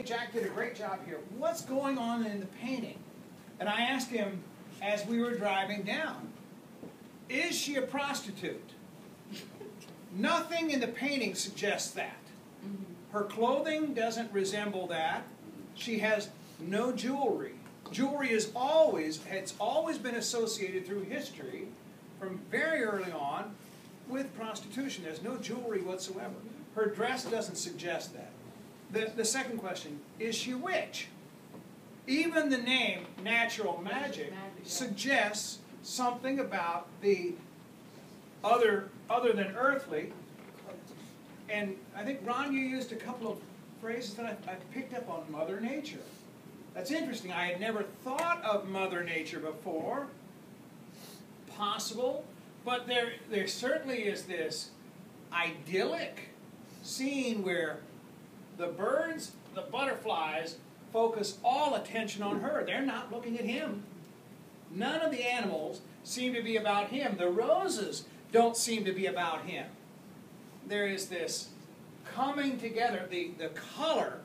Jack did a great job here. What's going on in the painting? And I asked him as we were driving down, is she a prostitute? Nothing in the painting suggests that. Her clothing doesn't resemble that. She has no jewelry. Jewelry has always been associated through history, from very early on, with prostitution. There's no jewelry whatsoever. Her dress doesn't suggest that. The second question, is she a witch? Even the name natural magic suggests something about the other than earthly. And I think, Ron, you used a couple of phrases that I picked up on Mother Nature. That's interesting. I had never thought of Mother Nature before. Possible. But there certainly is this idyllic scene where the birds, the butterflies, focus all attention on her. They're not looking at him. None of the animals seem to be about him. The roses don't seem to be about him. There is this coming together. The color,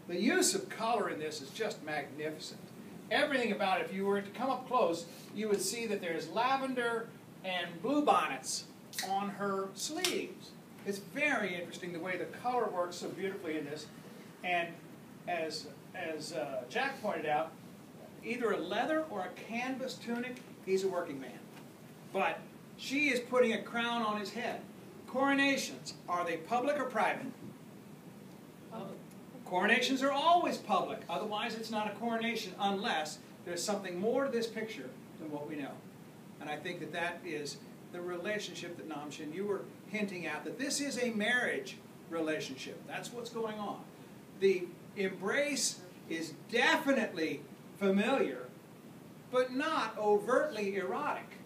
the use of color in this is just magnificent. Everything about it, if you were to come up close, you would see that there's lavender and bluebonnets on her sleeves. It's very interesting the way the color works so beautifully in this. And as Jack pointed out, either a leather or a canvas tunic, he's a working man. But she is putting a crown on his head. Coronations, are they public or private? Public. Coronations are always public. Otherwise, it's not a coronation unless there's something more to this picture than what we know. And I think that that is the relationship that Namshin, you were hinting at, that this is a marriage relationship. That's what's going on. The embrace is definitely familiar, but not overtly erotic.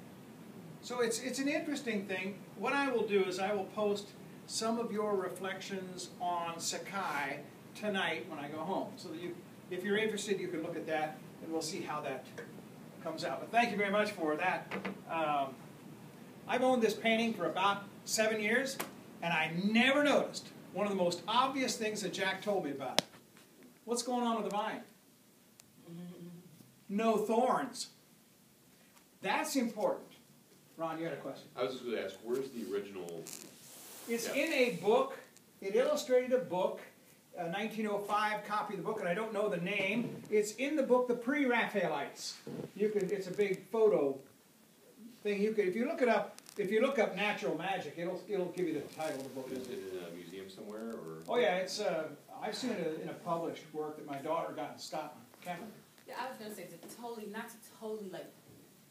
So it's an interesting thing. What I will do is I will post some of your reflections on Sakai tonight when I go home. So that if you're interested, you can look at that, and we'll see how that comes out. But thank you very much for that. I've owned this painting for about 7 years, and I never noticed one of the most obvious things that Jack told me about it. What's going on with the vine? No thorns. That's important. Ron, you had a question. I was just going to ask, where's the original? It's in a book. It illustrated a book, a 1905 copy of the book, and I don't know the name. It's in the book, The Pre-Raphaelites. It's a big photo thing. If you look it up, if you look up Natural Magic, it'll give you the title of the book. Is it in a museum somewhere, or? Oh yeah, it's I've seen it in a published work that my daughter got in Scotland. Cameron? Yeah, I was gonna say not to totally like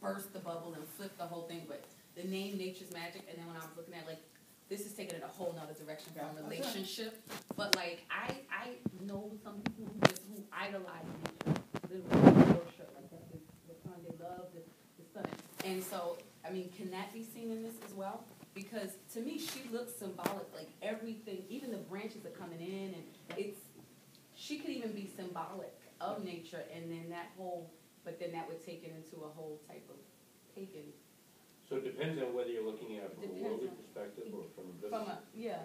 burst the bubble and flip the whole thing, but the name Nature's Magic, and then when I was looking at, like, this is taking it a whole nother direction from relationship. But like I know some people who idolize nature, literally worship, like that's the sun, they love the sun. And so, I mean, can that be seen in this as well? Because to me, she looks symbolic, like everything, even the branches are coming in, and she could even be symbolic of nature, and then but then that would take it into a whole type of pagan. So it depends on whether you're looking at it from a worldly perspective or from a Yeah.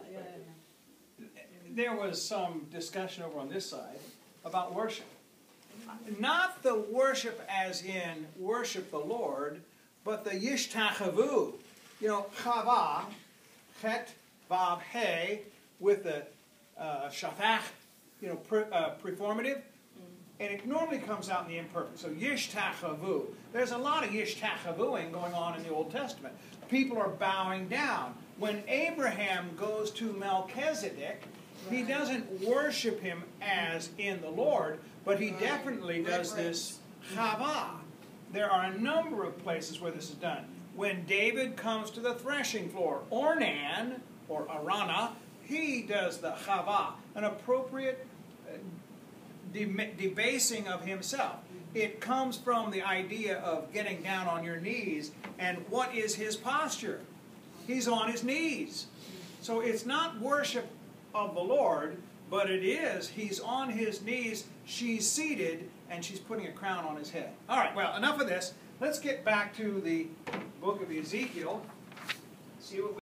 There was some discussion over on this side about worship. Not the worship as in worship the Lord, but the yishtachavu. You know, chava, chet, vav, he, with the shafach, preformative. And it normally comes out in the imperfect. So yishtachavu. There's a lot of yishtachavuing going on in the Old Testament. People are bowing down. When Abraham goes to Melchizedek, he doesn't worship him as in the Lord, but he definitely does this chava. There are a number of places where this is done. When David comes to the threshing floor, Ornan, or Arana, he does the chava, an appropriate debasing of himself. It comes from the idea of getting down on your knees, and what is his posture? He's on his knees. So it's not worship of the Lord, but it is, he's on his knees, she's seated, and she's putting a crown on his head. All right, well, enough of this. Let's get back to the book of Ezekiel. See what we